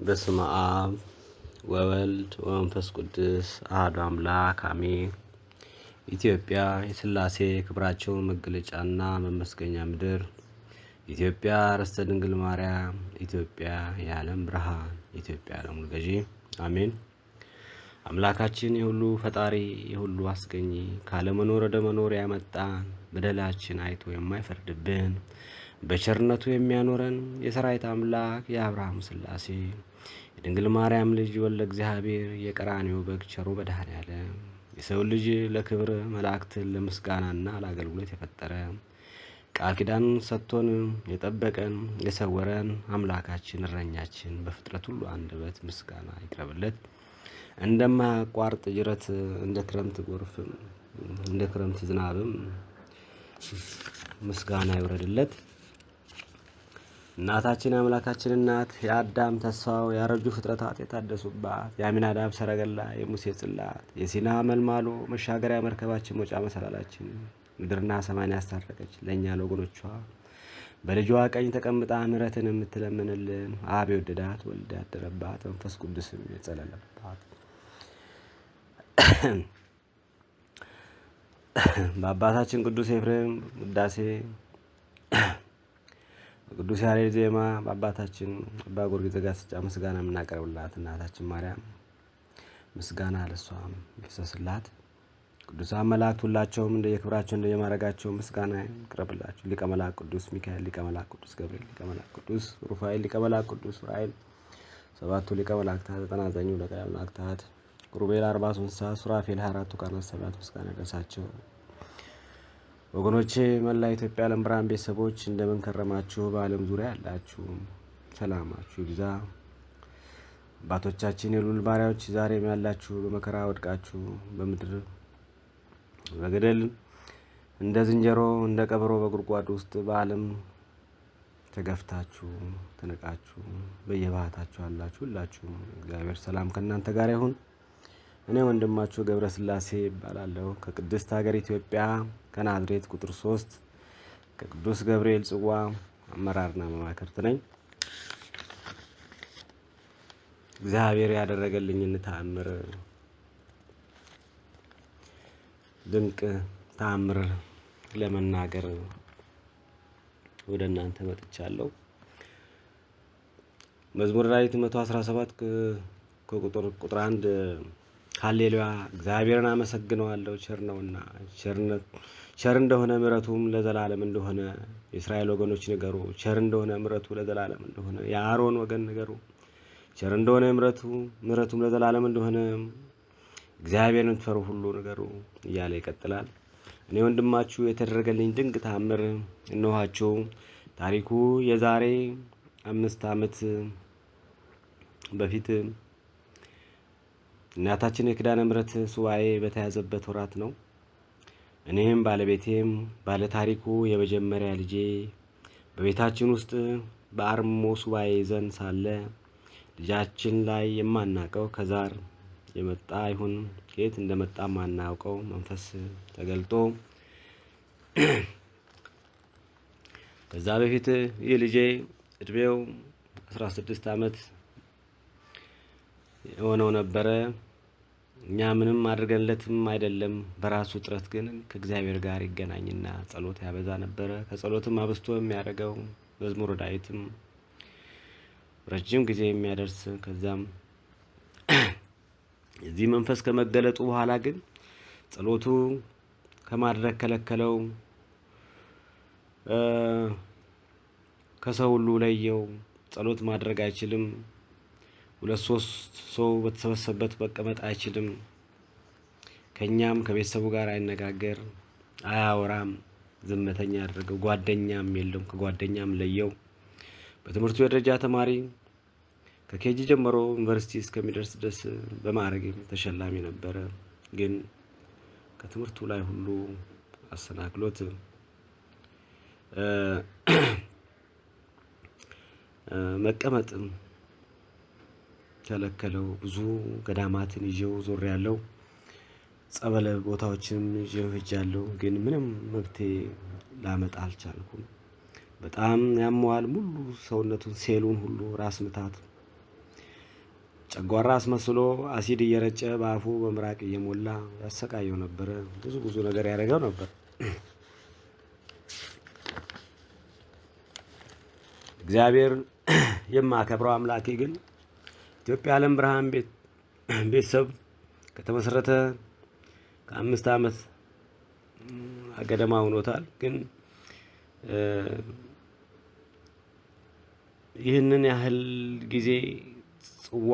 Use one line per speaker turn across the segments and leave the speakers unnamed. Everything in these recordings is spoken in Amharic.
በስመ አብ ወወልድ ወመንፈስ ቅዱስ አሐዱ አምላክ አሜን። ኢትዮጵያ የሥላሴ ክብራቸው መገለጫና መመስገኛ ምድር፣ ኢትዮጵያ ርስተ ድንግል ማርያም፣ ኢትዮጵያ የዓለም ብርሃን፣ ኢትዮጵያ የዓለም ገዢ አሜን። አምላካችን የሁሉ ፈጣሪ የሁሉ አስገኚ ካለመኖር ወደ መኖር ያመጣን በደላችን አይቶ የማይፈርድብን በቸርነቱ የሚያኖረን የሰራዊት አምላክ የአብርሃም ሥላሴ የድንግል ማርያም ልጅ ወልደ እግዚአብሔር የቀራንዮ በግ ቸሩ መድኃኔዓለም የሰው ልጅ ለክብር መላእክትን ለምስጋናና ለአገልግሎት የፈጠረ ቃል ኪዳን ሰጥቶን የጠበቀን የሰወረን አምላካችን እረኛችን በፍጥረት ሁሉ አንደበት ምስጋና ይቅረብለት። እንደማያቋርጥ ጅረት እንደ ክረምት ጎርፍም እንደ ክረምት ዝናብም ምስጋና ይወረድለት። እናታችን አምላካችን እናት የአዳም ተስፋው ያረጁ ፍጥረታት የታደሱባት የአሚናዳብ ሰረገላ የሙሴ ጽላት የሲና መልማሎ መሻገሪያ መርከባችን መውጫ መሰላላችን ምድርና ሰማይን ያስታረቀች ለእኛ ለወገኖቿ በልጇ ቀኝ ተቀምጣ ምሕረትን የምትለምንልን አብ የወደዳት ወልድ ያደረባት መንፈስ ቅዱስም የጸለለባት በአባታችን ቅዱስ ኤፍሬም ውዳሴ ቅዱስ ያሬድ ዜማ በአባታችን አባ ጊዮርጊስ ዘጋስጫ ምስጋና የምናቀርብላት እናታችን ማርያም ምስጋና ለሷም ይፍሰስላት። ቅዱሳን መላእክት ሁላቸውም እንደየክብራቸው እንደየማረጋቸው ምስጋና ይቅረብላቸው። ሊቀ መላእክት ቅዱስ ሚካኤል፣ ሊቀ መላእክት ቅዱስ ገብርኤል፣ ሊቀ መላእክት ቅዱስ ሩፋኤል፣ ሊቀ መላእክት ቅዱስ ዑራኤል፣ ሰባቱ ሊቀ መላእክታት፣ 99 ሊቀ መላእክታት፣ ኪሩቤል 43 እንስሳት፣ ሱራፌል 24ቱ ካህናተ ሰማያት ምስጋና ይድረሳቸው። ወገኖቼ መላ ኢትዮጵያ ዓለም ብርሃን ቤተሰቦች እንደምን ከረማችሁ? በዓለም ዙሪያ ያላችሁ ሰላማችሁ ይብዛ። አባቶቻችን የልዑል ባሪያዎች ዛሬም ያላችሁ በመከራ ወድቃችሁ በምድር በገደል እንደ ዝንጀሮ እንደ ቀበሮ በጉድጓድ ውስጥ በዓለም ተገፍታችሁ ተነቃችሁ በየባህታችሁ ያላችሁ ሁላችሁ እግዚአብሔር ሰላም ከእናንተ ጋር ይሁን። እኔ ወንድማችሁ ገብረ ሥላሴ እባላለሁ ከቅድስት ሀገር ኢትዮጵያ ከናዝሬት ቁጥር 3 ከቅዱስ ገብርኤል ጽዋ አመራርና መማክርት ነኝ። እግዚአብሔር ያደረገልኝን ተአምር ድንቅ ተአምር ለመናገር ወደ እናንተ መጥቻለሁ። መዝሙረ ዳዊት 117 ከቁጥር 1 ሃሌሉያ እግዚአብሔርን አመሰግነዋለሁ ቸር ነውና ቸር እንደሆነ ምሕረቱም ለዘላለም እንደሆነ የእስራኤል ወገኖች ንገሩ። ቸር እንደሆነ ምሕረቱ ለዘላለም እንደሆነ የአሮን ወገን ንገሩ። ቸር እንደሆነ ምሕረቱም ለዘላለም እንደሆነ እግዚአብሔርን ትፈሩ ሁሉ ንገሩ እያለ ይቀጥላል። እኔ ወንድማችሁ የተደረገልኝ ድንቅ ተአምር እነኋችሁ። ታሪኩ የዛሬ 5 ዓመት በፊት እናታችን የኪዳነ ምሕረት ሱባኤ በተያዘበት ወራት ነው። እኔም ባለቤቴም ባለ ታሪኩ የመጀመሪያ ልጄ በቤታችን ውስጥ በአርሞ ሱባኤ ይዘን ሳለ ልጃችን ላይ የማናቀው ከዛር የመጣ ይሁን ከየት እንደመጣ ማናውቀው መንፈስ ተገልጦ ከዛ በፊት ይህ ልጄ እድሜው 16 ዓመት የሆነው ነበረ። እኛ ምንም አድርገንለትም አይደለም። በራሱ ጥረት ግን ከእግዚአብሔር ጋር ይገናኝና ጸሎት ያበዛ ነበረ። ከጸሎትም አብስቶ የሚያደርገው መዝሙረ ዳዊትም ረጅም ጊዜ የሚያደርስ ከዛም እዚህ መንፈስ ከመገለጡ በኋላ ግን ጸሎቱ ከማድረግ ከለከለው። ከሰው ሁሉ ለየው። ጸሎት ማድረግ አይችልም። 2-3 ሰው በተሰበሰበበት መቀመጥ አይችልም። ከኛም ከቤተሰቡ ጋር አይነጋገር አያወራም። ዝምተኛ አደረገው። ጓደኛም የለም። ከጓደኛም ለየው። በትምህርቱ የደረጃ ተማሪ ከኬጂ ጀምሮ ዩኒቨርሲቲ እስከሚደርስ ድረስ በማዕረግ ተሸላሚ ነበረ። ግን ከትምህርቱ ላይ ሁሉ አሰናክሎት መቀመጥም ከለከለው። ብዙ ገዳማትን ይዤው ዞር ያለው ጸበለ ቦታዎችንም ይዤው ሄጃለሁ። ግን ምንም መፍትሄ ላመጣ አልቻልኩም። በጣም ያመዋል። ሙሉ ሰውነቱን ሴሉን ሁሉ ራስ ምታት ጨጓራ አስመስሎ አሲድ እየረጨ በአፉ በምራቅ እየሞላ ያሰቃየው ነበር። ብዙ ነገር ያደረገው ነበር። እግዚአብሔር የማከብረው አምላኬ ግን ኢትዮጵያ ዓለም ብርሃን ቤተሰብ ከተመሰረተ ከ5 ዓመት ገደማ ሆኖታል። ግን ይህንን ያህል ጊዜ ጽዋ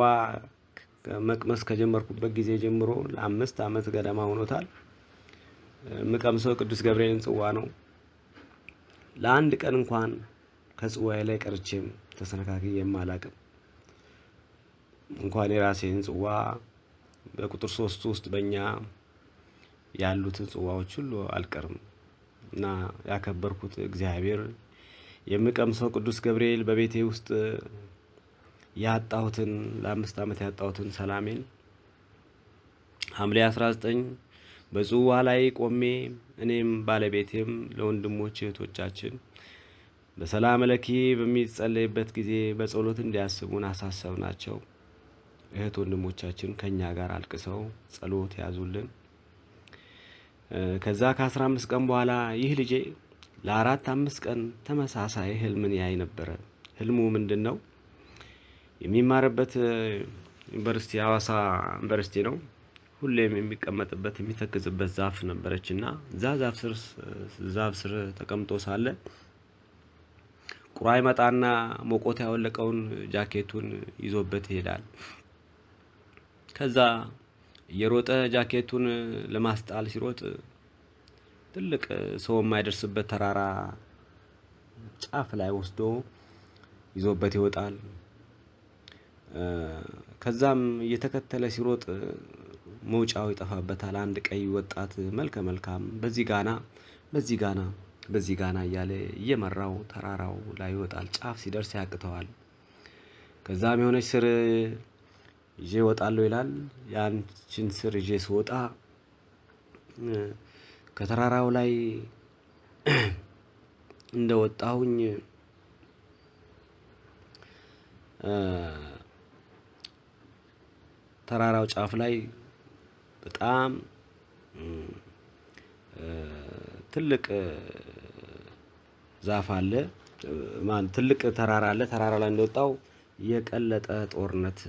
መቅመስ ከጀመርኩበት ጊዜ ጀምሮ ለ5 ዓመት ገደማ ሆኖታል። ምቀምሰው ቅዱስ ገብርኤልን ጽዋ ነው። ለአንድ ቀን እንኳን ከጽዋዬ ላይ ቀርቼም ተሰነካክዬም አላቅም። እንኳን የራሴን ጽዋ በቁጥር 3 ውስጥ በእኛ ያሉትን ጽዋዎች ሁሉ አልቀርም እና ያከበርኩት እግዚአብሔር የምቀምሰው ቅዱስ ገብርኤል በቤቴ ውስጥ ያጣሁትን ለ5 ዓመት ያጣሁትን ሰላሜን ሐምሌ 19 በጽዋ ላይ ቆሜ እኔም ባለቤቴም ለወንድሞች እህቶቻችን በሰላም ለኪ በሚጸለይበት ጊዜ በጸሎት እንዲያስቡን አሳሰብናቸው። እህት ወንድሞቻችን ከኛ ጋር አልቅሰው ጸሎት ያዙልን። ከዛ ከ15 ቀን በኋላ ይህ ልጄ ለ4-5 ቀን ተመሳሳይ ህልምን ያይ ነበር። ህልሙ ምንድነው? የሚማርበት ዩኒቨርሲቲ ሐዋሳ ዩኒቨርሲቲ ነው። ሁሌም የሚቀመጥበት የሚተክዝበት ዛፍ ነበረችና ዛፍ ስር ተቀምጦ ሳለ ቁራ ይመጣና ሞቆት ያወለቀውን ጃኬቱን ይዞበት ይሄዳል። ከዛ የሮጠ ጃኬቱን ለማስጣል ሲሮጥ ትልቅ ሰው የማይደርስበት ተራራ ጫፍ ላይ ወስዶ ይዞበት ይወጣል። ከዛም እየተከተለ ሲሮጥ መውጫው ይጠፋበታል። አንድ ቀይ ወጣት መልከ መልካም በዚህ ጋና እያለ እየመራው ተራራው ላይ ይወጣል። ጫፍ ሲደርስ ያቅተዋል። ከዛም የሆነች ስር ይዤ እወጣለሁ ይላል። ያንቺን ስር ይዤ ስወጣ ከተራራው ላይ እንደወጣሁኝ ተራራው ጫፍ ላይ በጣም ትልቅ ዛፍ አለ። ትልቅ ተራራ አለ። ተራራ ላይ እንደወጣው የቀለጠ ጦርነት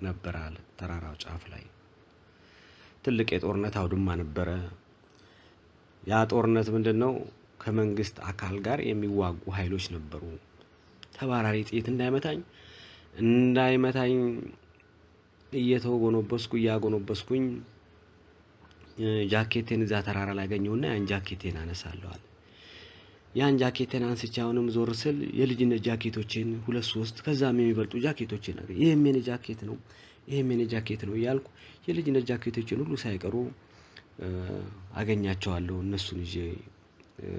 ነበር አለ። ተራራው ጫፍ ላይ ትልቅ የጦርነት አውድማ ነበረ። ያ ጦርነት ምንድነው? ከመንግስት አካል ጋር የሚዋጉ ኃይሎች ነበሩ። ተባራሪ ጥይት እንዳይመታኝ እያጎነበስኩኝ ጃኬቴን እዛ ተራራ ላይ አገኘውና ያን ጃኬቴን አነሳለሁ አለ። ያን ጃኬቴን አንስቼ አሁንም ዞር ስል የልጅነት ጃኬቶቼን 2-3 ከዛም የሚበልጡ ጃኬቶቼን አገኘ። ይሄም የኔ ጃኬት ነው እያልኩ የልጅነት ጃኬቶቼን ሁሉ ሳይቀሩ አገኛቸዋለሁ። እነሱን ይዤ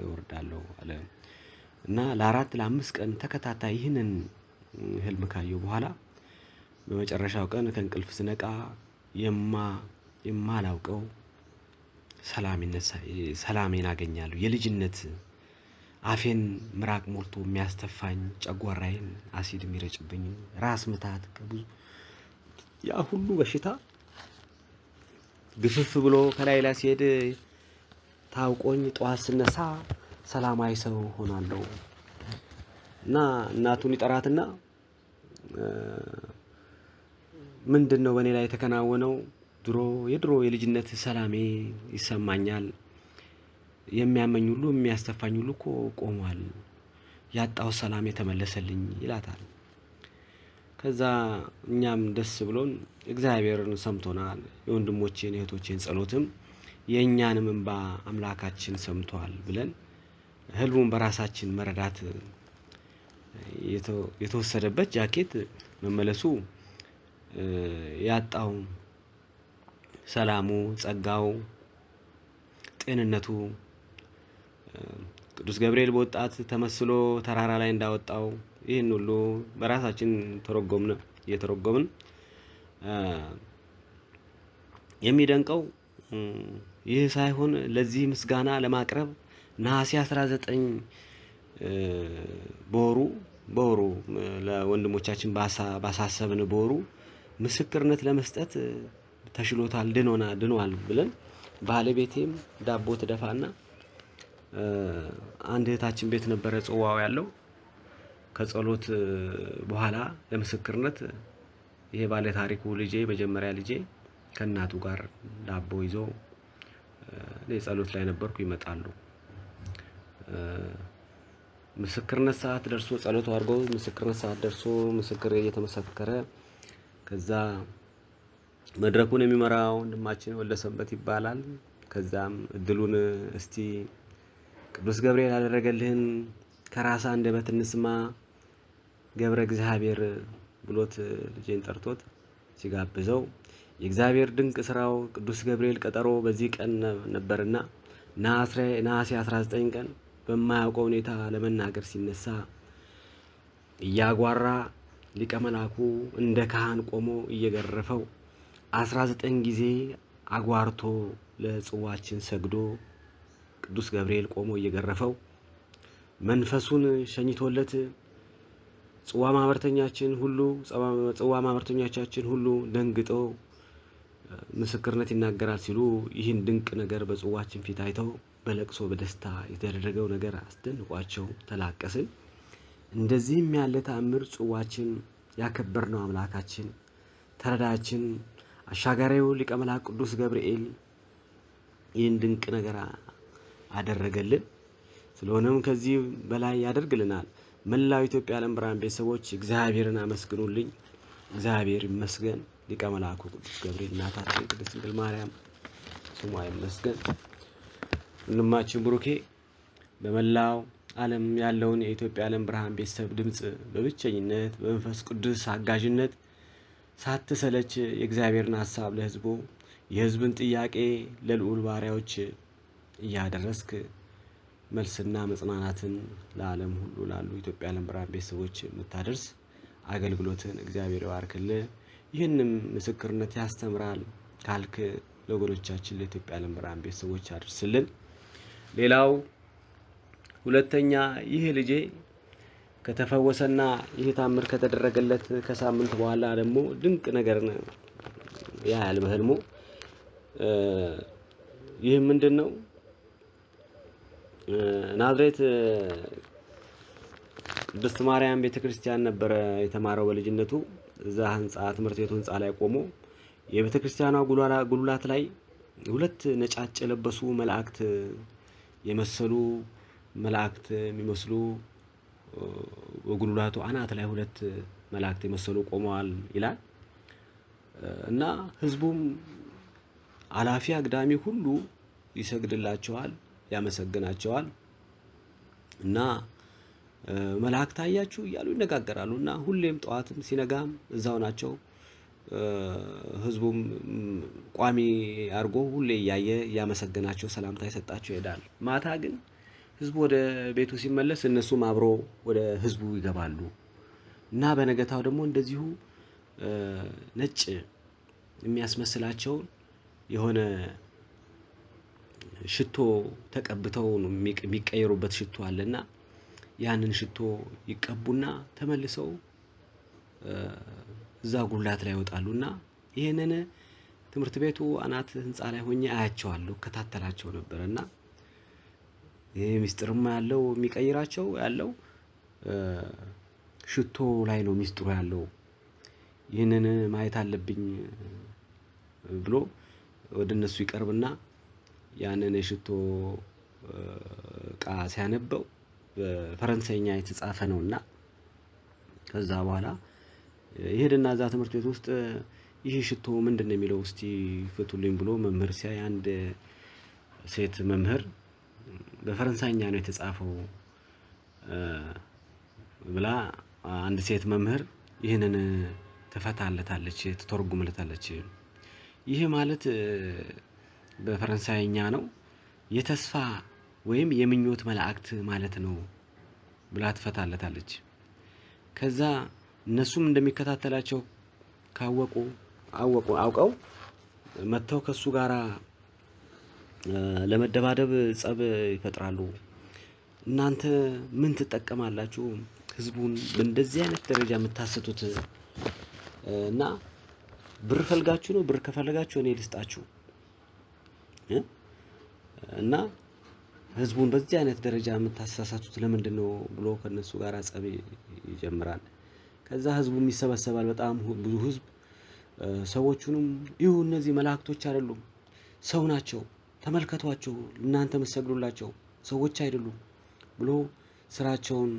ወርዳለሁ አለ እና ለ4-5 ቀን ተከታታይ ይህንን ህልም ካየሁ በኋላ በመጨረሻው ቀን ከእንቅልፍ ስነቃ የማላውቀው ሰላሜን አገኛለሁ። የልጅነት አፌን ምራቅ ሞልቶ የሚያስተፋኝ፣ ጨጓራዬን አሲድ የሚረጭብኝ፣ ራስ ምታት ከብዙ ያ ሁሉ በሽታ ግፍፍ ብሎ ከላይ ላይ ሲሄድ ታውቆኝ ጧት ስነሳ ሰላማዊ ሰው ሆናለሁ እና እናቱን ይጠራትና ምንድነው በኔ ላይ የተከናወነው? የድሮ የልጅነት ሰላሜ ይሰማኛል። የሚያመኝ ሁሉ የሚያስተፋኝ ሁሉ እኮ ቆሟል። ያጣው ሰላም የተመለሰልኝ ይላታል። ከዛ እኛም ደስ ብሎን እግዚአብሔርን ሰምቶናል። የወንድሞቼን እህቶቼን ጸሎትም የኛንም እንባ አምላካችን ሰምቷል ብለን ህልሙን በራሳችን መረዳት የተወሰደበት ጃኬት መመለሱ ያጣው ሰላሙ፣ ጸጋው፣ ጤንነቱ ቅዱስ ገብርኤል በወጣት ተመስሎ ተራራ ላይ እንዳወጣው ይሄን ሁሉ በራሳችን እየተረጎምን የሚደንቀው ይህ ሳይሆን ለዚህ ምስጋና ለማቅረብ ነሐሴ 19 በወሩ በወሩ ለወንድሞቻችን ባሳሰብን በወሩ ምስክርነት ለመስጠት ተሽሎታል ድኗል ብለን ባለቤቴም ዳቦ ትደፋና አንድ እህታችን ቤት ነበረ ጽዋው ያለው ከጸሎት በኋላ ለምስክርነት ይሄ ባለ ታሪኩ ልጄ መጀመሪያ ልጄ ከናቱ ጋር ዳቦ ይዞ ለጸሎት ላይ ነበርኩ ይመጣሉ። ምስክርነት ሰዓት ደርሶ ጸሎት አድርጎ ምስክርነት ሰዓት ደርሶ ምስክር እየተመሰከረ ከዛ መድረኩን የሚመራው ወንድማችን ወልደሰንበት ይባላል። ከዛም እድሉን እስቲ ቅዱስ ገብርኤል ያደረገልህን ከራስ አንደበት እንስማ ገብረ እግዚአብሔር ብሎት ልጄን ጠርቶት ሲጋብዘው የእግዚአብሔር ድንቅ ስራው ቅዱስ ገብርኤል ቀጠሮ በዚህ ቀን ነበርና ነሐሴ 19 ቀን በማያውቀው ሁኔታ ለመናገር ሲነሳ እያጓራ ሊቀ መላኩ እንደ ካህን ቆሞ እየገረፈው 19 ጊዜ አጓርቶ ለጽዋችን ሰግዶ ቅዱስ ገብርኤል ቆሞ እየገረፈው መንፈሱን ሸኝቶለት ጽዋ ማህበርተኞቻችን ሁሉ ደንግጠው ምስክርነት ይናገራል ሲሉ ይህን ድንቅ ነገር በጽዋችን ፊት አይተው በለቅሶ በደስታ የተደረገው ነገር አስደንቋቸው ተላቀስን። እንደዚህም ያለ ተአምር ጽዋችን ያከበርነው አምላካችን ተረዳችን አሻጋሪው ሊቀ መላእክት ቅዱስ ገብርኤል ይህን ድንቅ ነገር አደረገልን። ስለሆነም ከዚህ በላይ ያደርግልናል። መላው ኢትዮጵያ ዓለም ብርሃን ቤተሰቦች እግዚአብሔርን አመስግኑልኝ። እግዚአብሔር ይመስገን። ሊቀ መላእክት ቅዱስ ገብርኤል እናታችን ቅድስት ድንግል ማርያም ስሟ ይመስገን። ወንድማችን ብሩኬ በመላው ዓለም ያለውን የኢትዮጵያ ዓለም ብርሃን ቤተሰብ ድምጽ በብቸኝነት በመንፈስ ቅዱስ አጋዥነት ሳትሰለች የእግዚአብሔርን ሐሳብ ለሕዝቡ የሕዝብን ጥያቄ ለልዑል ባሪያዎች እያደረስክ መልስና መጽናናትን ለዓለም ሁሉ ላሉ ኢትዮጵያ ዓለም ብርሃን ቤተሰቦች የምታደርስ አገልግሎትን እግዚአብሔር ይባርክልህ። ይህንም ምስክርነት ያስተምራል ካልክ ለወገኖቻችን ለኢትዮጵያ ዓለም ብርሃን ቤተሰቦች አድርስልን። ሌላው ሁለተኛ ይህ ልጄ ከተፈወሰና ይህ ታምር ከተደረገለት ከሳምንት በኋላ ደግሞ ድንቅ ነገር ያያል በህልሙ። ይህ ምንድነው? ናዝሬት ቅድስት ማርያም ቤተክርስቲያን ነበር የተማረው በልጅነቱ። እዛ ትምህርት ቤቱ ህንጻ ላይ ቆሞ የቤተክርስቲያኗ ጉልላት ላይ ሁለት ነጫጭ የለበሱ መላእክት የሚመስሉ በጉልላቱ አናት ላይ ሁለት መላእክት የመሰሉ ቆመዋል ይላል። እና ህዝቡም አላፊ አግዳሚ ሁሉ ይሰግድላቸዋል ያመሰግናቸዋል። እና መላእክት አያችሁ እያሉ ይነጋገራሉና ሁሌም ጧትም ሲነጋም እዛው ናቸው። ህዝቡም ቋሚ አርጎ ሁሌ ያየ ያመሰግናቸው ሰላምታ ይሰጣቸው ይሄዳል። ማታ ግን ህዝቡ ወደ ቤቱ ሲመለስ እነሱም አብሮ ወደ ህዝቡ ይገባሉ። እና በነገታው ደግሞ እንደዚሁ ነጭ የሚያስመስላቸው የሆነ ሽቶ ተቀብተው ነው የሚቀየሩበት ሽቶ አለና ያንን ሽቶ ይቀቡና ተመልሰው እዛ ጉልላት ላይ ይወጣሉና ይሄንን ትምህርት ቤቱ አናት ህንጻ ላይ ሆኜ አያቸዋለሁ ከታተላቸው ነበርና ይሄ ሚስጥርማ ያለው የሚቀይራቸው ያለው ሽቶ ላይ ነው ሚስጥሩ ያለው። ይሄንን ማየት አለብኝ ብሎ ወደነሱ ይቀርብና ያንን የሽቶ ቃ ሲያነበው በፈረንሳይኛ የተጻፈ ነውና ከዛ በኋላ ይሄድና እዛ ትምህርት ቤት ውስጥ ይሄ ሽቶ ምንድነው የሚለው እስቲ ፍቱልኝ ብሎ መምህር ሲያይ አንድ ሴት መምህር በፈረንሳይኛ ነው የተጻፈው ብላ አንድ ሴት መምህር ይሄንን ተፈታለታለች ተተርጉምለታለች። ይሄ ማለት በፈረንሳይኛ ነው የተስፋ ወይም የምኞት መላእክት ማለት ነው ብላ ተፈታለታለች። ከዛ እነሱም እንደሚከታተላቸው አውቀው መተው ከሱ ጋራ ለመደባደብ ጸብ ይፈጥራሉ። እናንተ ምን ትጠቀማላችሁ? ህዝቡን በእንደዚህ አይነት ደረጃ የምታሰቱት እና ብር ፈልጋችሁ ነው? ብር ከፈለጋችሁ እኔ ልስጣችሁ እና ህዝቡን በዚህ አይነት ደረጃ የምታሳሳቱት ለምንድነው ብሎ ከነሱ ጋር ጸብ ይጀምራል። ከዛ ህዝቡም ይሰበሰባል። በጣም ብዙ ህዝብ ሰዎቹንም ይሁ እነዚህ መላእክቶች አይደሉም ሰው ናቸው ተመልከቷቸው እናንተ መስገዱላቸው ሰዎች አይደሉም ብሎ ስራቸውን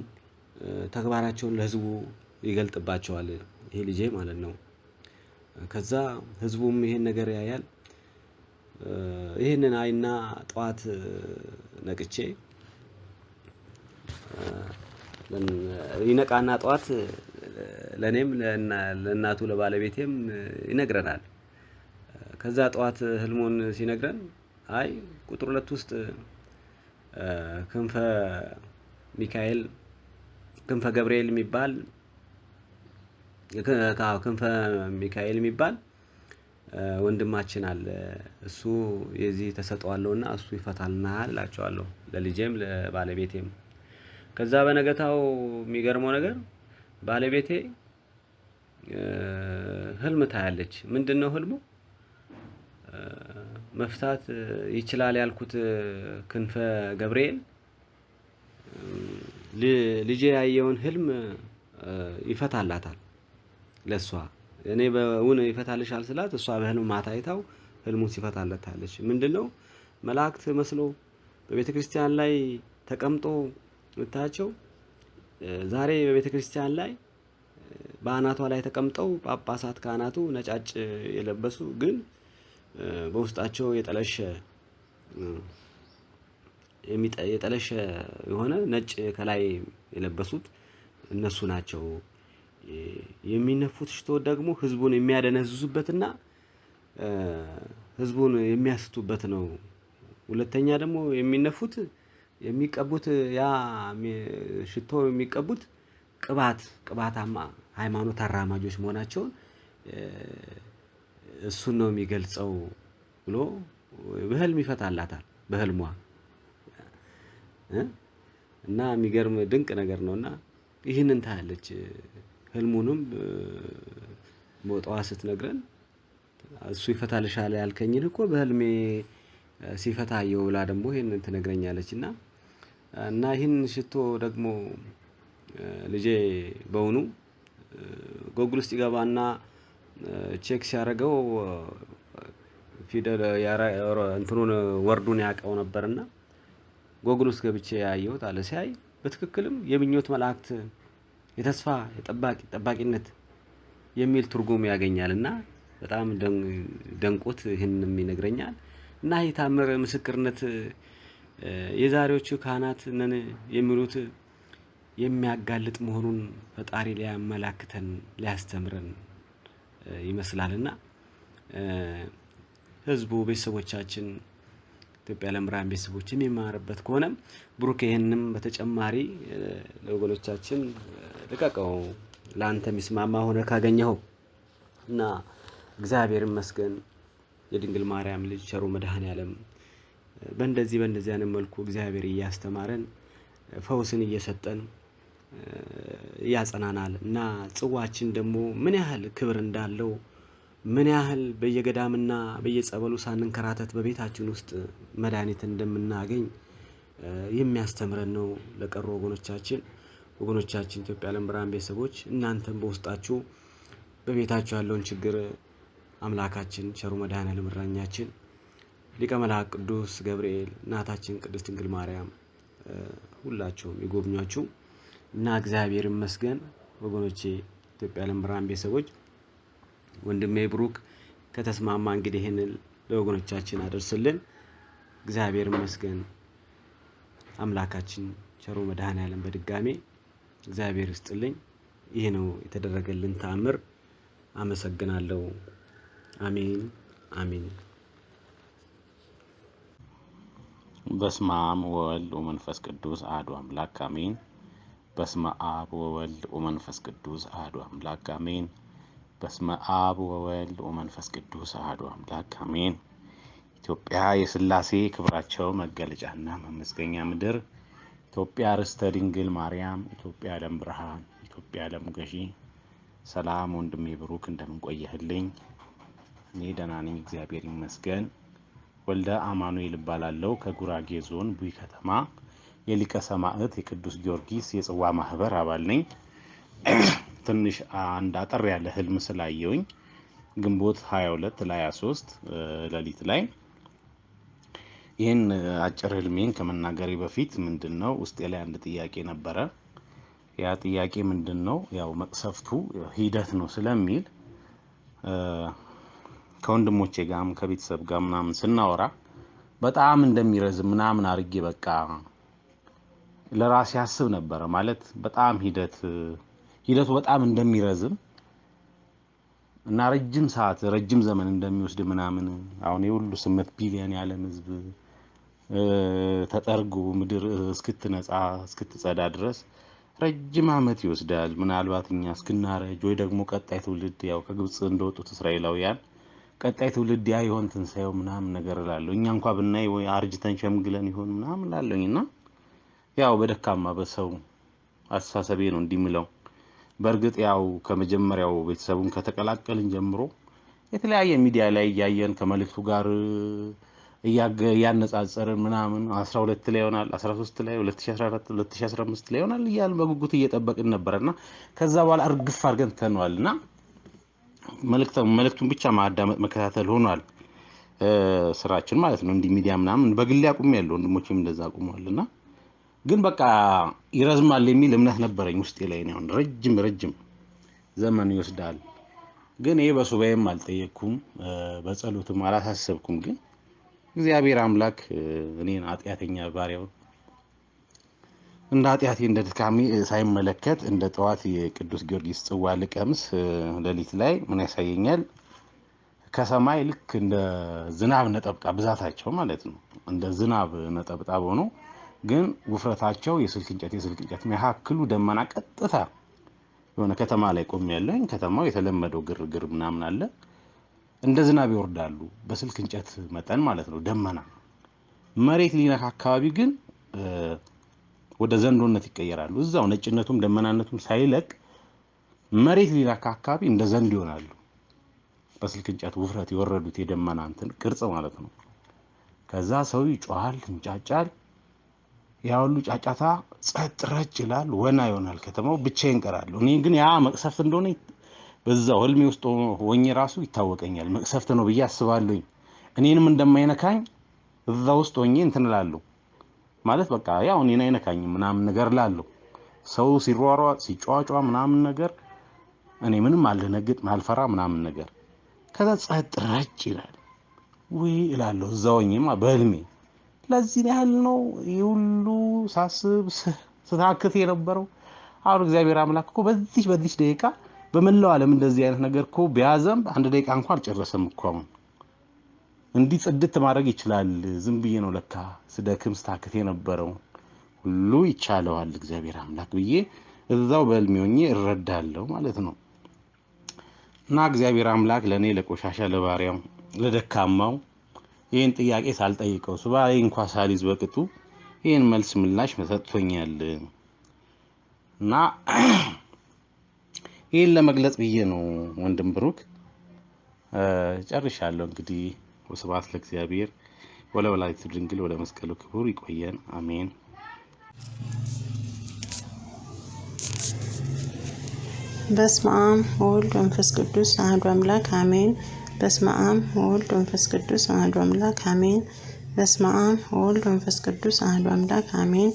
ተግባራቸውን ለህዝቡ ይገልጥባቸዋል ይሄ ልጄ ማለት ነው። ከዛ ህዝቡም ይሄን ነገር ያያል። ይሄንን አይና ጧት ነቅቼ ይነቃና ጧት ለኔም ለእናቱ ለባለቤቴም ይነግረናል። ከዛ ጧት ህልሙን ሲነግረን አይ ቁጥር 2 ውስጥ ክንፈ ሚካኤል ክንፈ ገብርኤል የሚባል ክንፈ ሚካኤል የሚባል ወንድማችን አለ እሱ የዚህ ተሰጥቷለውና እሱ ይፈታልናል እላቸዋለሁ ለልጄም ለባለቤቴም። ከዛ በነገታው የሚገርመው ነገር ባለቤቴ ህልም ታያለች። ምንድነው ህልሙ? መፍታት ይችላል ያልኩት ክንፈ ገብርኤል ልጄ ያየውን ህልም ይፈታላታል ለሷ። እኔ በእውን ይፈታልሻል ስላት እሷ በህልም ማታ አይታው ህልሙን ሲፈታለታለች። ምንድነው? መላእክት መስሎ በቤተክርስቲያን ላይ ተቀምጦ ወታቸው ዛሬ በቤተክርስቲያን ላይ በአናቷ ላይ ተቀምጠው ጳጳሳት ካህናቱ ነጫጭ የለበሱ ግን በውስጣቸው የጠለሸ የሆነ ነጭ ከላይ የለበሱት እነሱ ናቸው። የሚነፉት ሽቶ ደግሞ ህዝቡን የሚያደነዝዙበትና ህዝቡን የሚያስቱበት ነው። ሁለተኛ ደግሞ የሚቀቡት ያ ሽቶ የሚቀቡት ቅባታማ ሃይማኖት አራማጆች መሆናቸውን እሱን ነው የሚገልጸው ብሎ በህልም ይፈታላታል በህልሟ እና የሚገርም ድንቅ ነገር ነውና ይሄንን ታያለች። ህልሙንም ሞጣዋ ስትነግረን እሱ ይፈታልሻል ያልከኝን እኮ በህልሜ ሲፈታየው ብላ ደግሞ ይሄንን ትነግረኛለችና እና ይሄን ሽቶ ደግሞ ልጄ በእውኑ ጎግል ውስጥ ይገባና ቼክ ሲያደርገው ፊደል እንትኑን ወርዱን ያቀው ነበርና ጎግል ውስጥ ገብቼ ያየሁት አለ። ሲያይ በትክክልም የምኞት መላእክት የተስፋ የጠባቂነት የሚል ትርጉም ያገኛልና በጣም ደንቆት ይሄንን ይነግረኛል። እና ይታመረ ምስክርነት የዛሬዎቹ ካህናት ነን የሚሉት የሚያጋልጥ መሆኑን ፈጣሪ ሊያመላክተን ሊያስተምረን ይመስላልና ህዝቡ ቤተሰቦቻችን ኢትዮጵያ ለምራን ቤተሰቦች የሚማርበት ከሆነ ብሩክ ይሄንንም በተጨማሪ ለወገኖቻችን ልቀቀው ላንተ ሚስማማ ሆነ ካገኘው እና እግዚአብሔር ይመስገን የድንግል ማርያም ልጅ ቸሩ መድኃኔዓለም በእንደዚህ አይነት መልኩ እግዚአብሔር ያስተማረን ፈውስን እየሰጠን ያጸናናል እና ጽዋችን ደግሞ ምን ያህል ክብር እንዳለው ምን ያህል በየገዳምና በየጸበሉ ሳንንከራተት በቤታችን ውስጥ መድኃኒት እንደምናገኝ የሚያስተምረን ነው። ለቀሩ ወገኖቻችን ኢትዮጵያ ለምራን ቤተሰቦች እናንተም በውስጣችሁ በቤታችሁ ያለውን ችግር አምላካችን ቸሩ መድኃኔዓለም እረኛችን ሊቀ መላእክት ቅዱስ ገብርኤል እናታችን ቅድስት ድንግል ማርያም ሁላችሁም ይጎብኛችሁ እና እግዚአብሔር ይመስገን። ወገኖቼ ኢትዮጵያ ለምራን ቤተሰቦች ወንድሜ ብሩክ ከተስማማ እንግዲህ ይሄንን ለወገኖቻችን አደርስልን። እግዚአብሔር ይመስገን። አምላካችን ቸሩ መድኃኔዓለም በድጋሜ እግዚአብሔር ይስጥልኝ። ይሄ ነው የተደረገልን ተአምር። አመሰግናለሁ። አሜን አሜን።
በስመ አብ ወወልድ ወመንፈስ ቅዱስ አሐዱ አምላክ አሜን። በስመ አብ ወወልድ ወመንፈስ ቅዱስ አሐዱ አምላክ አሜን። በስመ አብ ወወልድ ወመንፈስ ቅዱስ አሐዱ አምላክ አሜን። ኢትዮጵያ የሥላሴ ክብራቸው መገለጫና መመስገኛ ምድር፣ ኢትዮጵያ ርስተ ድንግል ማርያም፣ ኢትዮጵያ ዓለም ብርሃን፣ ኢትዮጵያ ዓለም ገዢ። ሰላም ወንድሜ ብሩክ እንደምን ቆየህልኝ? እኔ ደህና ነኝ እግዚአብሔር ይመስገን። ወልደ አማኑኤል እባላለሁ ከጉራጌ ዞን ቡይ ከተማ የሊቀ ሰማዕት የቅዱስ ጊዮርጊስ የጽዋ ማህበር አባል ነኝ። ትንሽ አንድ አጠር ያለ ህልም ስላየውኝ ግንቦት 22 ለ23 ሌሊት ላይ ይህን አጭር ህልሜን ከመናገሬ በፊት ምንድነው ውስጤ ላይ አንድ ጥያቄ ነበረ። ያ ጥያቄ ምንድነው ያው መቅሰፍቱ ሂደት ነው ስለሚል ከወንድሞቼ ጋርም ከቤተሰብ ጋር ምናምን ስናወራ በጣም እንደሚረዝም ምናምን አርጌ በቃ ለራሴ አስብ ነበረ። ማለት በጣም ሂደቱ በጣም እንደሚረዝም እና ረጅም ሰዓት ረጅም ዘመን እንደሚወስድ ምናምን አሁን የሁሉ 8 ቢሊዮን የዓለም ህዝብ ተጠርጎ ምድር እስክትነጻ እስክትጸዳ ድረስ ረጅም ዓመት ይወስዳል። ምናልባት እኛ እስክናረጅ ወይ ደግሞ ቀጣይ ትውልድ ያው ከግብጽ እንደወጡት እስራኤላውያን ቀጣይ ትውልድ ያ ይሆን ትንሳኤው ምናምን ነገር እላለሁ። እኛ እንኳን ብናይ ወይ አርጅተን ሸምግለን ይሆን ምናምን እላለሁና ያው በደካማ በሰው አስተሳሰቤ ነው እንዲምለው። በእርግጥ ያው ከመጀመሪያው ቤተሰቡን ከተቀላቀልን ጀምሮ የተለያየ ሚዲያ ላይ ያያየን ከመልእክቱ ጋር ያነጻጸርን ምናምን 12 ላይ ይሆናል 13 ላይ 2014 2015 ላይ ይሆናል እያልን በጉጉት እየጠበቅን ነበርና ከዛ በኋላ እርግፍ አድርገን ተነዋልና መልእክቱን ብቻ ማዳመጥ መከታተል ሆኗል ስራችን ማለት ነው። እንዲ ሚዲያ ምናምን በግል ያቁም ያለው ወንድሞቼም እንደዛ አቁመዋልና ግን በቃ ይረዝማል የሚል እምነት ነበረኝ ውስጤ ላይ ነው። ረጅም ዘመን ይወስዳል። ግን ይሄ በሱባኤም አልጠየቅኩም በጸሎትም አላሳሰብኩም። ግን እግዚአብሔር አምላክ እኔን ኃጢአተኛ ባሪያው እንደ ኃጢአቴ እንደ ድካሜ ሳይመለከት እንደ ጠዋት የቅዱስ ጊዮርጊስ ጽዋ ልቀምስ ሌሊት ላይ ምን ያሳየኛል? ከሰማይ ልክ እንደ ዝናብ ነጠብጣብ ብዛታቸው ማለት ነው እንደ ዝናብ ነጠብጣብ ሆኖ ግን ውፍረታቸው የስልክ እንጨት መካከሉ ደመና ቀጥታ የሆነ ከተማ ላይ ቆም ያለኝ ከተማው የተለመደው ግርግር ምናምን አለ እንደ ዝናብ ይወርዳሉ በስልክ እንጨት መጠን ማለት ነው ደመና። መሬት ሊነካ አካባቢ ግን ወደ ዘንዶነት ይቀየራሉ። እዛው ነጭነቱም ደመናነቱም ሳይለቅ መሬት ሊነካ አካባቢ እንደ ዘንዶ ይሆናሉ። በስልክ እንጨት ውፍረት የወረዱት የደመና እንትን ቅርጽ ማለት ነው። ከዛ ሰው ይጮሃል እንጫጫል። ያ ሁሉ ጫጫታ ጸጥ ረጭ ይላል። ወና ይሆናል ከተማው። ብቻዬን ቀራለሁ። እኔ ግን ያ መቅሰፍት እንደሆነ በዛው ህልሜ ውስጥ ሆኜ ራሱ ይታወቀኛል። መቅሰፍት ነው ብዬ አስባለሁኝ። እኔንም እንደማይነካኝ እዛ ውስጥ ሆኜ እንትን እላለሁ ማለት በቃ ያው እኔን አይነካኝም ምናምን ነገር እላለሁ። ሰው ሲሯሯጥ ሲጫጫ ምናምን ነገር እኔ ምንም አልደነግጥ ማልፈራ ምናምን ነገር። ከዛ ጸጥ ረጭ ይላል። ወይ እላለሁ እዛው ሆኜማ በህልሜ። ለዚህ ያህል ነው ይሁሉ ሳስብ ስታክት የነበረው። አሁን እግዚአብሔር አምላክ እኮ በዚህ ደቂቃ በመላው ዓለም እንደዚህ አይነት ነገር እኮ ቢያዘም 1 ደቂቃ እንኳን አልጨረሰም እኮ። አሁን እንዲህ ጽድት ማድረግ ይችላል። ዝም ብዬ ነው ለካ ስደክም ስታክት የነበረው። ሁሉ ይቻለዋል እግዚአብሔር አምላክ ብዬ እዛው በህልሜ ሆኜ እረዳለሁ ማለት ነው። እና እግዚአብሔር አምላክ ለኔ ለቆሻሻ ለባሪያው ለደካማው ይሄን ጥያቄ ሳልጠይቀው ሱባኤ እንኳን ሳልይዝ በቅጡ ይሄን መልስ ምላሽ ሰጥቶኛል። እና ይሄን ለመግለጽ ብዬ ነው ወንድም ብሩክ ጨርሻለሁ። እንግዲህ ወስብሐት ለእግዚአብሔር ወለወላዲቱ ድንግል ወለመስቀሉ ክቡር። ይቆየን። አሜን።
በስመ አብ ወወልድ ወመንፈስ ቅዱስ አሐዱ አምላክ አሜን። በስመ አብ ወወልድ ወመንፈስ ቅዱስ አሐዱ አምላክ አሜን። በስመ አብ ወወልድ ወመንፈስ ቅዱስ አሐዱ አምላክ አሜን።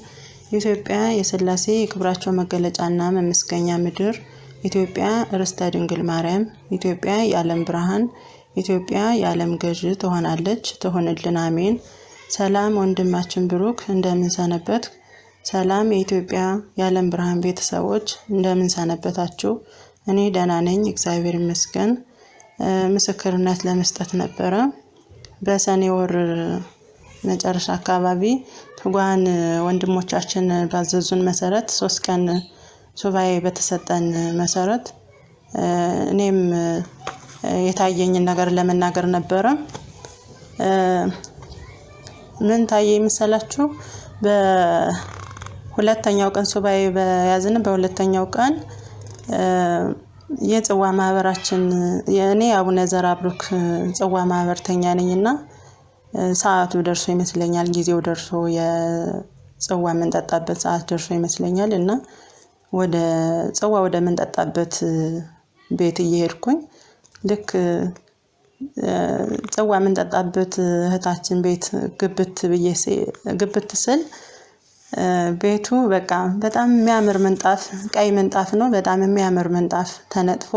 ኢትዮጵያ የሥላሴ የክብራቸው መገለጫና መመስገኛ ምድር፣ ኢትዮጵያ ርስተ ድንግል ማርያም፣ ኢትዮጵያ የዓለም ብርሃን፣ ኢትዮጵያ የዓለም ገዥ ትሆናለች፣ ትሆንልን። አሜን። ሰላም ወንድማችን ብሩክ እንደምን ሰነበት? ሰላም የኢትዮጵያ የዓለም ብርሃን ቤተሰቦች እንደምን ሰነበታችሁ? እኔ ደህና ነኝ እግዚአብሔር ይመስገን። ምስክርነት ለመስጠት ነበረ። በሰኔ ወር መጨረሻ አካባቢ ትጓን ወንድሞቻችን ባዘዙን መሰረት 3 ቀን ሱባኤ በተሰጠን መሰረት እኔም የታየኝን ነገር ለመናገር ነበረ። ምን ታየ መሰላችሁ? ሁለተኛው ቀን ሱባኤ በያዝን በሁለተኛው ቀን የጽዋ ማህበራችን የኔ አቡነ ዘራብሩክ ጽዋ ማህበርተኛ ነኝና ሰዓቱ ደርሶ ይመስለኛል ጊዜው ደርሶ የጽዋ የምንጠጣበት ሰዓት ደርሶ ይመስለኛል እና ወደ ጽዋ ወደ ምንጠጣበት ቤት እየሄድኩኝ ልክ ጽዋ ምንጠጣበት እህታችን ቤት ግብት ስል ቤቱ በቃ በጣም የሚያምር ምንጣፍ ቀይ ምንጣፍ ነው በጣም የሚያምር ምንጣፍ ተነጥፎ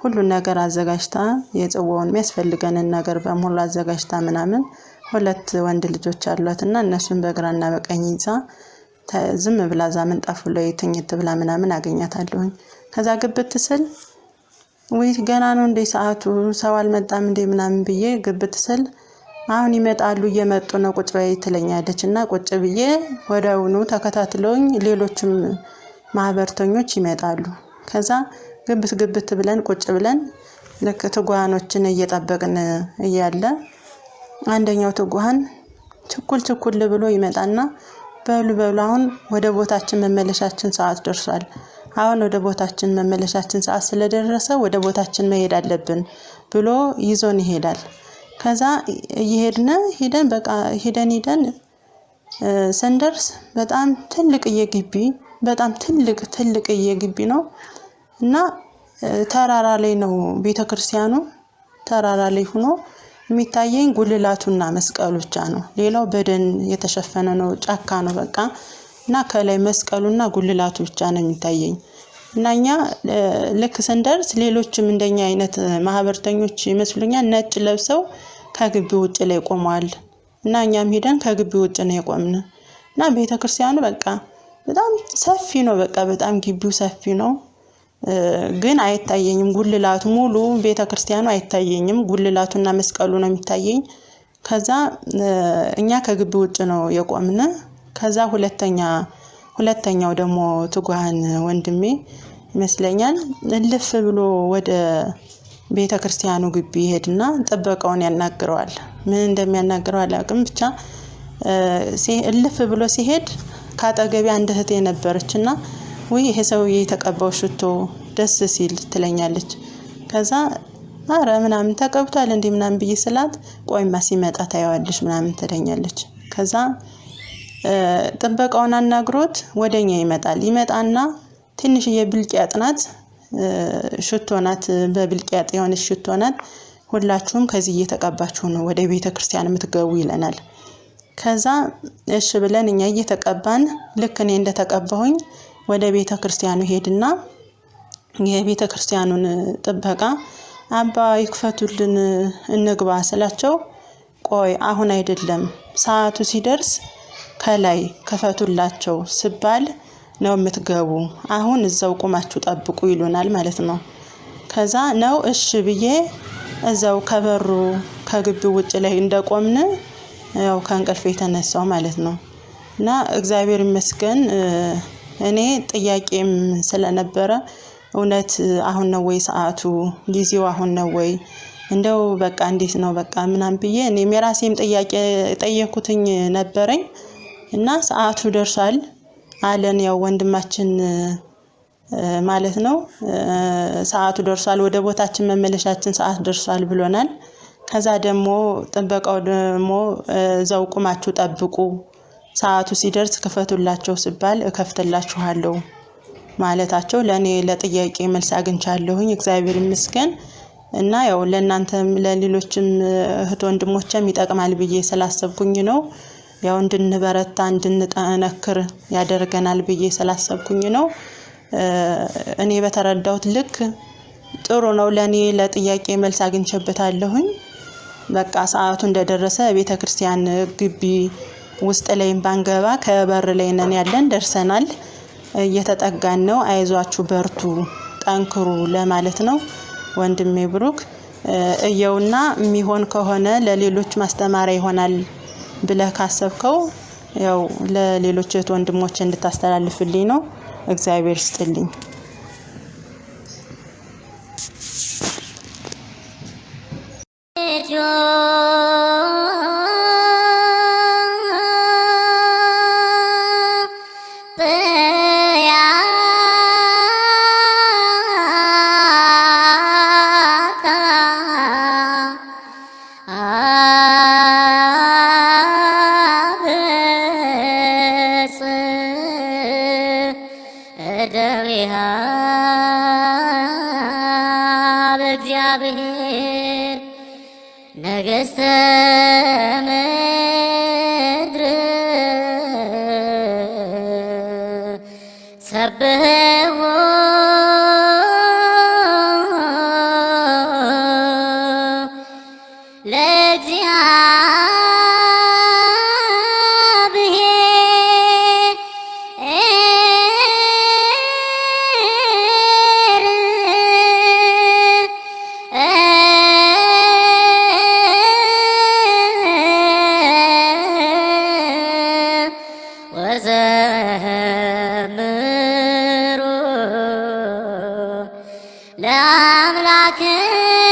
ሁሉ ነገር አዘጋጅታ የጽዋውን የሚያስፈልገንን ነገር በሙሉ አዘጋጅታ ምናምን ሁለት ወንድ ልጆች አሏትና እነሱን በግራና በቀኝ ይዛ ዝም ብላ ዛ ምንጣፉ ላይ ተኝት ብላ ምናምን አገኛታለሁኝ ከዛ ግብት ስል ወይ ገና ነው እንደ ሰዓቱ ሰው አልመጣም እንደ ምናምን ብዬ ግብት ስል አሁን ይመጣሉ እየመጡ ነው ቁጭ በይ ትለኛለችና ቁጭ ብዬ ወዳውኑ ተከታትለውኝ ሌሎችም ማህበርተኞች ይመጣሉ ከዛ ግብት ብለን ቁጭ ብለን ልክ ትጓኖችን እየጠበቅን እያለ አንደኛው ትጓን ችኩል ብሎ ይመጣና በሉ አሁን ወደ ቦታችን መመለሻችን ሰዓት ደርሷል አሁን ወደ ቦታችን መመለሻችን ሰዓት ስለደረሰ ወደ ቦታችን መሄድ አለብን ብሎ ይዞን ይሄዳል ከዛ ሄደን በቃ ሄደን ሰንደርስ በጣም ትልቅ የግቢ በጣም ትልቅ የግቢ ነው እና ተራራ ላይ ነው ቤተክርስቲያኑ ተራራ ላይ ሆኖ የሚታየኝ ጉልላቱና መስቀሉ ብቻ ነው ሌላው በደን የተሸፈነ ነው ጫካ ነው በቃ እና ከላይ መስቀሉና ጉልላቱ ብቻ ነው የሚታየኝ እናኛ ልክ ሰንደርስ ሌሎችም እንደኛ አይነት ማህበርተኞች ይመስሉኛል ነጭ ለብሰው ከግቢ ውጭ ላይ ቆመዋል እና እኛም ሄደን ከግቢ ውጭ ነው የቆምነ እና ቤተክርስቲያኑ በቃ በጣም ሰፊ ነው በቃ በጣም ግቢው ሰፊ ነው ግን አይታየኝም ጉልላቱ ሙሉ ቤተክርስቲያኑ አይታየኝም ጉልላቱና መስቀሉ ነው የሚታየኝ ከዛ እኛ ከግቢ ውጭ ነው የቆምነ ከዛ ሁለተኛው ደግሞ ትጓን ወንድሜ ይመስለኛል እልፍ ብሎ ወደ ቤተክርስቲያኑ ግቢ ሄድና ጥበቃውን ያናግረዋል ምን እንደሚያናግረው አላውቅም ብቻ እልፍ ብሎ ሲሄድ ካጠገቢ አንድ እህቴ ነበርችና ወይ ይሄ ሰውዬ የተቀባው ሽቶ ደስ ሲል ትለኛለች ከዛ አረ ምናምን ተቀብቷል እንዴ ምናምን ብዬ ስላት ቆይማ ሲመጣ ታያዋለሽ ምናምን ትለኛለች ከዛ ጥበቃውን አናግሮት ወደኛ ይመጣና ትንሽ የብልቂያጥ ናት ሽቶ ናት በብልቂያጥ የሆነች ሽቶ ናት ሁላችሁም ከዚህ እየተቀባችሁ ነው ወደ ቤተክርስቲያን የምትገቡ ይለናል ከዛ እሺ ብለን እኛ እየተቀባን ልክ እኔ እንደተቀባሁኝ ወደ ቤተክርስቲያኑ ሄድና የቤተክርስቲያኑን ጥበቃ አባ ይክፈቱልን እንግባ ስላቸው ቆይ አሁን አይደለም ሰዓቱ ሲደርስ ከላይ ከፈቱላቸው ስባል ነው የምትገቡ አሁን እዛው ቆማችሁ ጠብቁ ይሉናል ማለት ነው ከዛ ነው እሺ ብዬ እዛው ከበሩ ከግቢው ውጭ ላይ እንደቆምን ያው ከእንቅልፌ ተነሳው ማለት ነው እና እግዚአብሔር ይመስገን እኔ ጥያቄም ስለነበረ እውነት አሁን ነው ወይ ሰዓቱ ጊዜው አሁን ነው ወይ እንደው በቃ እንዴት ነው በቃ ምናምን ብዬ እኔ የራሴም ጥያቄ ጠየኩትኝ ነበረኝ እና ሰዓቱ ደርሷል አለን ያው ወንድማችን ማለት ነው ሰዓቱ ደርሷል ወደ ቦታችን መመለሻችን ሰዓት ደርሷል ብሎናል ከዛ ደግሞ ጥበቃው ደግሞ እዛው ቆማችሁ ጠብቁ ሰዓቱ ሲደርስ ክፈቱላቸው ሲባል እከፍትላችኋለሁ ማለታቸው ለኔ ለጥያቄ መልስ አግኝቻለሁኝ እግዚአብሔር ይመስገን እና ያው ለእናንተም ለሌሎችም እህት ወንድሞችም ይጠቅማል ብዬ ስላሰብኩኝ ነው ያው እንድንበረታ እንድንጠነክር ያደርገናል ብዬ ስላሰብኩኝ ነው እኔ በተረዳሁት ልክ ጥሩ ነው ለኔ ለጥያቄ መልስ አግኝቼበታለሁኝ በቃ ሰዓቱ እንደደረሰ ቤተክርስቲያን ግቢ ውስጥ ላይ ባንገባ ከበር ላይ ነን ያለን ደርሰናል እየተጠጋን ነው አይዟችሁ በርቱ ጠንክሩ ለማለት ነው ወንድሜ ብሩክ እየውና የሚሆን ከሆነ ለሌሎች ማስተማሪያ ይሆናል ብለህ ካሰብከው ያው ለሌሎች ወንድሞች እንድታስተላልፍልኝ ነው እግዚአብሔር ይስጥልኝ
እግዚአብሔር በእግዚአብሔር ነገሥተ ምድር ሰብሕዎ ወዘምሩ ለአምላክነ